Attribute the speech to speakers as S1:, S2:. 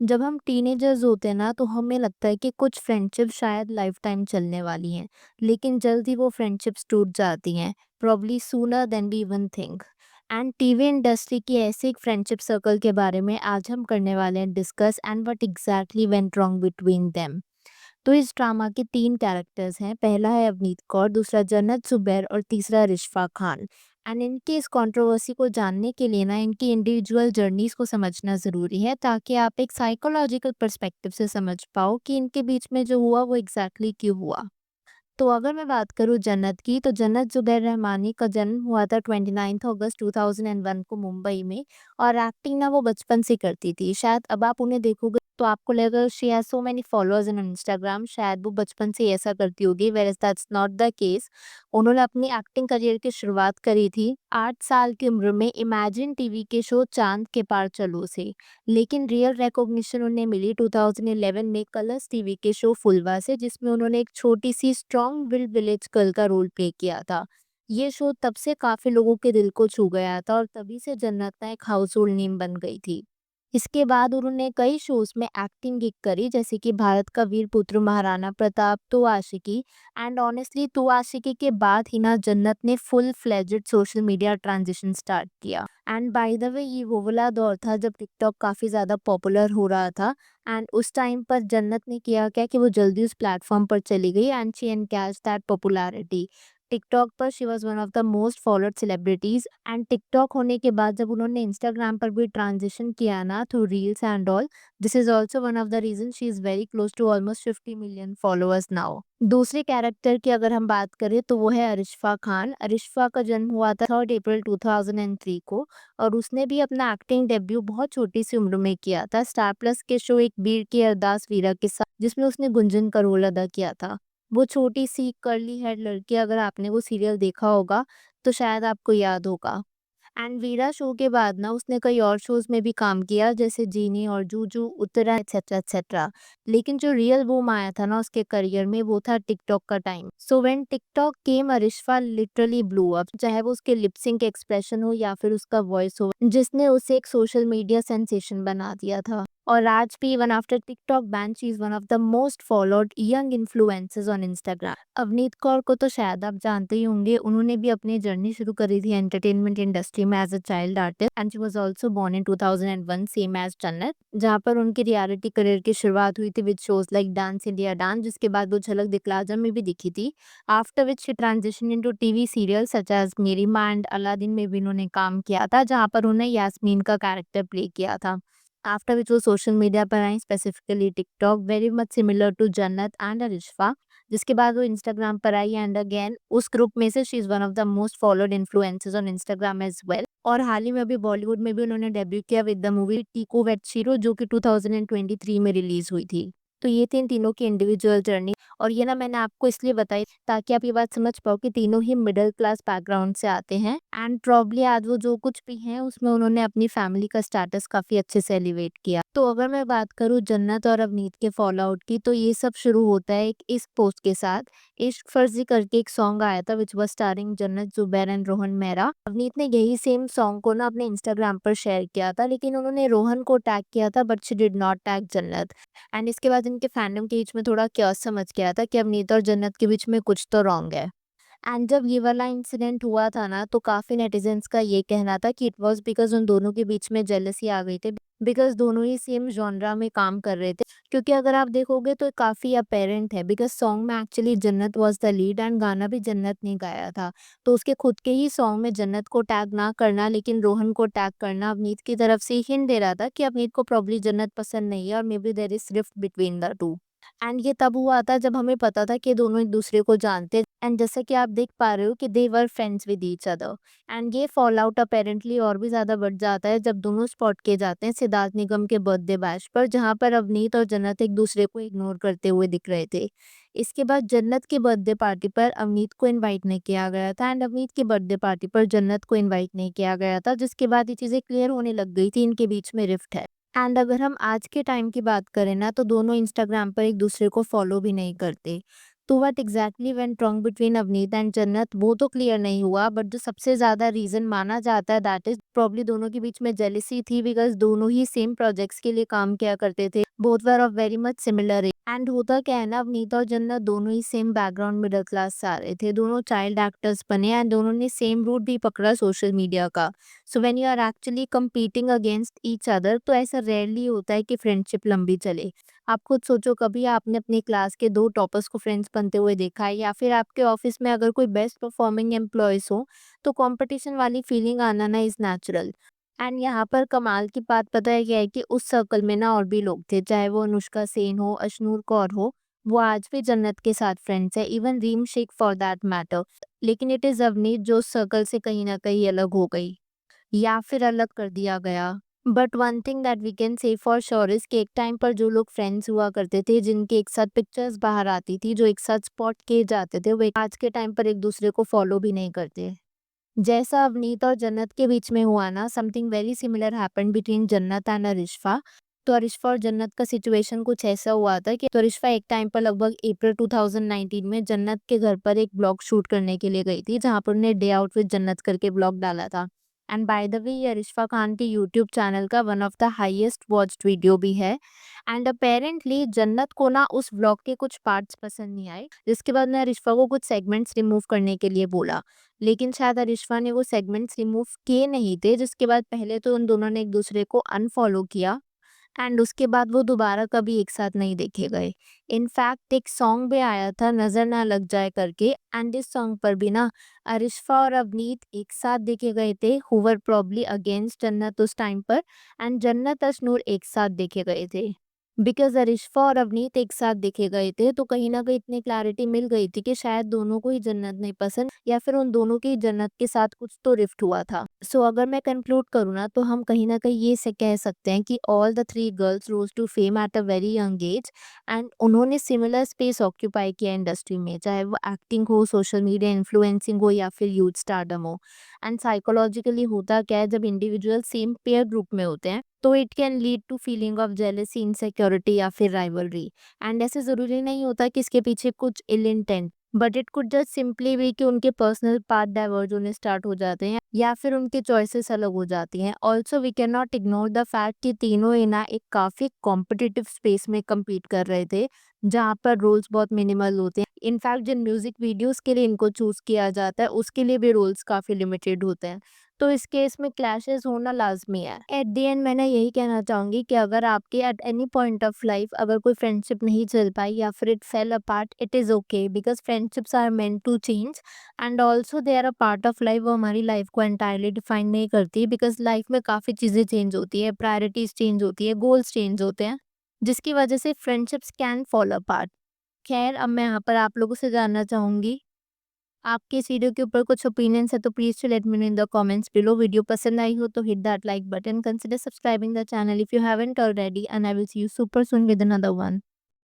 S1: जब हम टीनेजर्स होते हैं ना तो हमें लगता है कि कुछ फ्रेंडशिप शायद लाइफ टाइम चलने वाली हैं, लेकिन जल्द ही वो फ्रेंडशिप्स टूट जाती हैं, probably sooner than we even think. And TV industry की ऐसे एक फ्रेंडशिप सर्कल के बारे में आज हम करने वाले हैं discuss and what exactly went wrong between them. तो इस ड्रामा के 3 कैरेक्टर्स हैं, पहला है अवनीत कौर, दूसरा जन्नत जुबैर और तीसरा रिश्फा खान। एंड इनकी इस कंट्रोवर्सी को जानने के लिए ना इनकी इंडिविजुअल जर्नीज को समझना ज़रूरी है, ताकि आप एक साइकोलॉजिकल पर्सपेक्टिव से समझ पाओ कि इनके बीच में जो हुआ वो एग्जैक्टली क्यों हुआ। तो अगर मैं बात करूँ जन्नत की, तो जन्नत जुबैर रहमानी का जन्म हुआ था 29 अगस्त 2001 को मुंबई में। और एक्टिंग ना वो बचपन से करती थी। शायद अब आप उन्हें देखोगे तो आपको लगेगा she has so many followers in Instagram, शायद वो बचपन से ही ऐसा करती होगी, where is that's not the case. उन्होंने अपनी एक्टिंग करियर की शुरुआत करी थी 8 साल की उम्र में इमेजिन टीवी के शो चाँद के पार चलो से। लेकिन रियल रिकॉग्निशन उन्हें मिली 2011 में कलर्स टीवी के शो फुलवा से, जिसमें उन्होंने एक छोटी सी स्ट्रॉन्ग विल्ड विलेज गर्ल का रोल प्ले किया था। ये शो तब से काफी लोगों के दिल को छू गया था और तभी से जन्नत ना एक हाउसहोल्ड नेम बन गई थी। इसके बाद उन्होंने कई शोज में एक्टिंग गिग करी, जैसे कि भारत का वीर पुत्र महाराणा प्रताप, तो आशिकी। एंड ऑनेस्टली तो आशिकी के बाद ही ना जन्नत ने full fledged social media transition start किया। एंड बाय द वे ये वो वाला दौर था जब टिकटॉक काफ़ी ज़्यादा पॉपुलर हो रहा था। एंड उस टाइम पर जन्नत ने किया क्या कि वो जल्दी उस प्लेटफॉर्म पर चली गई and she encash that popularity. TikTok पर she was one of the most followed celebrities. And TikTok होने के बाद जब उन्होंने इंस्टाग्राम पर भी ट्रांजिशन किया ना through reels and all, this is also one of the reason she is very close to almost 50 million followers now. दूसरे कैरेक्टर की अगर हम बात करें तो वो है अरिशफा खान। अरिशफा का जन्म हुआ था 3 अप्रैल 2003 को। और उसने भी अपना एक्टिंग डेब्यू बहुत छोटी सी उम्र में किया था स्टार प्लस के शो एक वीर की अरदास वीरा के साथ, जिसमें उसने गुंजन का रोल अदा किया था। वो छोटी सी कर्ली हेड लड़की, अगर आपने वो सीरियल देखा होगा तो शायद आपको याद होगा। एंड वीरा शो के बाद ना उसने कई और शोज में भी काम किया, जैसे जीनी और जूजू, उत्तरा, एक्सेट्रा एक्सेट्रा। लेकिन जो रियल बूम आया था ना उसके करियर में वो था टिकटॉक का time. So when TikTok came Arishfa literally blew up, चाहे वो उसके लिपसिंग के एक्सप्रेशन हो या फिर उसका वॉइस हो, जिसने उसे एक सोशल मीडिया सेंसेशन बना दिया था। और आज भी even after TikTok ban she is one of the most followed young influencers on Instagram. Avneet Kaur को तो शायद आप जानते ही होंगे, उन्होंने भी अपनी जर्नी शुरू करी थी एंटरटेनमेंट इंडस्ट्री में as a child artist and she was also born in 2001 same age Jannat, जहां पर उनकी रियलिटी करियर की शुरुआत हुई थी with shows like dance India dance, जिसके बाद वो झलक दिखला जा में भी दिखी थी। After which she transition into TV serial such as Meri Maa and Aladdin में भी उन्होंने काम किया था, जहां पर उन्हें यास्मीन का कैरेक्टर प्ले किया था। आफ्टर विच वो सोशल मीडिया पर आई, specifically TikTok, very much similar to Jannat and Arishfa. जिसके बाद वो इंस्टाग्राम पर आई एंड अगेन उस ग्रुप में से she is one of the most followed influencers on Instagram as well. और हाल ही में अभी बॉलीवुड में भी उन्होंने डेब्यू किया विद द मूवी टीको वेट शीरो, जो कि 2023 में रिलीज हुई थी। तो ये थी इन तीनों की इंडिविजुअल जर्नी। और ये ना मैंने आपको इसलिए बताई ताकि आप ये बात समझ पाओ कि तीनों ही मिडिल क्लास बैकग्राउंड से आते हैं एंड प्रॉब्ली आज वो जो कुछ भी हैं उसमें उन्होंने अपनी फैमिली का स्टेटस काफ़ी अच्छे से एलिवेट किया। तो अगर मैं बात करूँ जन्नत और अवनीत के फॉल आउट की, तो ये सब शुरू होता है एक इस पोस्ट के साथ। इश्क फर्जी करके एक सॉन्ग आया था विच वाज स्टारिंग जन्नत जुबैर एंड रोहन मेहरा। अवनीत ने यही सेम सॉन्ग को ना अपने इंस्टाग्राम पर शेयर किया था, लेकिन उन्होंने रोहन को टैग किया था but she did not tag जन्नत। एंड इसके बाद इनके फैंडम के बीच में थोड़ा क्योस समझ गया था कि अवनीत और जन्नत के बीच में कुछ तो रॉन्ग है। एंड जब ये वाला इंसिडेंट हुआ था ना तो काफ़ी नेटिजन्स का ये कहना था कि इट वाज बिकॉज़ उन दोनों के बीच में जेलसी आ गई थी, बिकॉज़ दोनों ही सेम जॉनरा में काम कर रहे थे। क्योंकि अगर आप देखोगे तो काफ़ी अपेरेंट है, बिकॉज़ सॉन्ग में एक्चुअली जन्नत वाज द लीड एंड गाना भी जन्नत ने गाया था। तो उसके खुद के ही सॉन्ग में जन्नत को टैग ना करना लेकिन रोहन को टैग करना अवनीत की तरफ से हिंट दे रहा था कि अवनीत को प्रॉब्ली जन्नत पसंद नहीं है और maybe there is rift between the two. And ये तब हुआ था जब हमें पता था कि दोनों एक दूसरे को जानते। एंड जैसा कि आप देख पा रहे हो कि they were friends with each other. And ये फॉल आउट अपेरेंटली और भी ज़्यादा बढ़ जाता है जब दोनों स्पॉट किए जाते हैं सिद्धार्थ निगम के बर्थडे बैश पर, जहाँ पर अवनीत और जन्नत एक दूसरे को इग्नोर करते हुए दिख रहे थे। इसके बाद जन्नत की बर्थडे पार्टी पर अवनीत को इनवाइट नहीं किया गया था एंड अवनीत की बर्थडे पार्टी पर जन्नत को इनवाइट नहीं किया गया था, जिसके बाद ये चीज़ें क्लियर होने लग गई थी इनके बीच में रिफ्ट है। एंड अगर हम आज के टाइम की बात करें ना तो दोनों इंस्टाग्राम पर एक दूसरे को फॉलो भी नहीं करते। तो what exactly went wrong between Avneet and जन्नत वो तो क्लियर नहीं हुआ, बट जो सबसे ज़्यादा रीज़न माना जाता है दैट इज़ प्रॉब्ली दोनों के बीच में जेलिसी थी, बिकॉज़ दोनों ही सेम प्रोजेक्ट्स के लिए काम किया करते थे। Both were of very much similar age and होता क्या है ना, अवनीत और जन्नत दोनों ही सेम बैकग्राउंड मिडल क्लास से आ रहे थे। दोनों चाइल्ड एक्टर्स बने एंड दोनों ने सेम रूट भी पकड़ा सोशल मीडिया का। So when you are actually competing against each other तो ऐसा रेयरली होता है कि फ्रेंडशिप लंबी चले। आप खुद सोचो, कभी आपने अपनी क्लास के 2 टॉपर्स को फ्रेंड्स बनते हुए देखा है, या फिर आपके ऑफिस में अगर कोई बेस्ट परफॉर्मिंग एम्प्लॉयज़ हो, तो कॉम्पिटिशन वाली फीलिंग आना ना इज़ नेचुरल। एंड यहाँ पर कमाल की बात पता है क्या है कि उस सर्कल में ना और भी लोग थे, चाहे वो अनुष्का सेन हो, अशनूर कौर हो, वो आज भी जन्नत के साथ फ्रेंड्स है, even Reem Shaikh for that matter. लेकिन इट इज़ अवनीत जो उस सर्कल से कहीं न कहीं अलग हो गई, या फिर अलग कर दिया गया। But one thing that we can say for sure is कि एक टाइम पर जो लोग फ्रेंड्स हुआ करते थे, जिनके एक साथ पिक्चर्स बाहर आती थी, जो एक साथ स्पॉट किए जाते थे, वो आज के टाइम पर एक दूसरे को फॉलो भी नहीं करते। जैसा अवनीत और जन्नत के बीच में हुआ ना, something very similar happened between जन्नत एंड अरिश्फा। तो अरिश्फा और जन्नत का सिचुएशन कुछ ऐसा हुआ था कि तो अरिश्फा एक टाइम पर लगभग अप्रैल 2019 में जन्नत के घर पर एक ब्लॉग शूट करने के लिए गई थी, जहाँ पर उन्हें डे आउट विद जन्नत करके ब्लॉग डाला था। एंड बाय द वे ये अरिश्फा खान के यूट्यूब चैनल का one of the highest watched video भी है। एंड अपेरेंटली जन्नत को ना उस व्लॉग के कुछ पार्ट्स पसंद नहीं आए, जिसके बाद ने अरिश्फा को कुछ सेगमेंट्स रिमूव करने के लिए बोला। लेकिन शायद अरिश्फा ने वो सेगमेंट्स रिमूव किए नहीं थे, जिसके बाद पहले तो उन दोनों ने एक दूसरे को अनफॉलो किया एंड उसके बाद वो दोबारा कभी एक साथ नहीं देखे गए। इनफैक्ट एक सॉन्ग भी आया था नज़र ना लग जाए करके, एंड इस सॉन्ग पर भी ना अरिश्फा और अवनीत एक साथ देखे गए थे, हु वर प्रॉब्ली अगेंस्ट जन्नत उस टाइम पर, एंड जन्नत अशनूर एक साथ देखे गए थे। बिकॉज़ अरिश्फा और अवनीत एक साथ देखे गए थे, तो कहीं न कहीं इतनी क्लैरिटी मिल गई थी कि शायद दोनों को ही जन्नत नहीं पसंद, या फिर उन दोनों की जन्नत के साथ कुछ तो रिफ्ट हुआ था। सो अगर मैं कंक्लूड करूँ ना, तो हम कहीं न कहीं ये से कह सकते हैं कि all the 3 girls rose to fame at a very young age, and उन्होंने सिमिलर स्पेस ऑक्यूपाई किया इंडस्ट्री में, चाहे वो एक्टिंग हो, सोशल मीडिया इन्फ्लुएंसिंग हो, या फिर यूथ स्टारडम हो। एंड साइकोलॉजिकली होता क्या है, जब इंडिविजुअल सेम पेयर ग्रुप में होते हैं, तो it can lead to feeling of jealousy, insecurity, या फिर राइवलरी। एंड ऐसे ज़रूरी नहीं होता कि इसके पीछे कुछ ill intent, but it could just simply be कि उनके पर्सनल पाथ डाइवर्ज होने स्टार्ट हो जाते हैं, या फिर उनकी चॉइसेस अलग हो जाती हैं। Also we can not ignore the fact कि तीनों ही ना एक काफ़ी कॉम्पिटिटिव स्पेस में compete कर रहे थे, जहाँ पर रोल्स बहुत मिनिमल होते हैं। इनफैक्ट जिन म्यूजिक वीडियोस के लिए इनको चूज़ किया जाता है, उसके लिए भी रोल्स काफ़ी लिमिटेड होते हैं। तो इस केस में क्लैशेस होना लाज़मी है। एट द एंड मैं ना यही कहना चाहूँगी कि अगर आपके at any point of life अगर कोई फ्रेंडशिप नहीं चल पाई, या फिर it fell apart, it is okay, because friendships are meant to change and also they are a part of life. वो हमारी लाइफ को एंटायरली डिफाइन नहीं करती, बिकॉज़ लाइफ में काफ़ी चीज़ें चेंज होती है, प्रायोरिटीज़ चेंज होती है, गोल्स चेंज होते हैं, जिसकी वजह से फ्रेंडशिप्स कैन फॉल अपार्ट। खैर, अब मैं यहाँ पर आप लोगों से जानना चाहूँगी, आपके इस वीडियो के ऊपर कुछ ओपिनियंस है तो please to let me know in the comments below. Video पसंद आई हो तो hit that like button, consider subscribing the channel if you haven't already, and I will see you super soon with another one.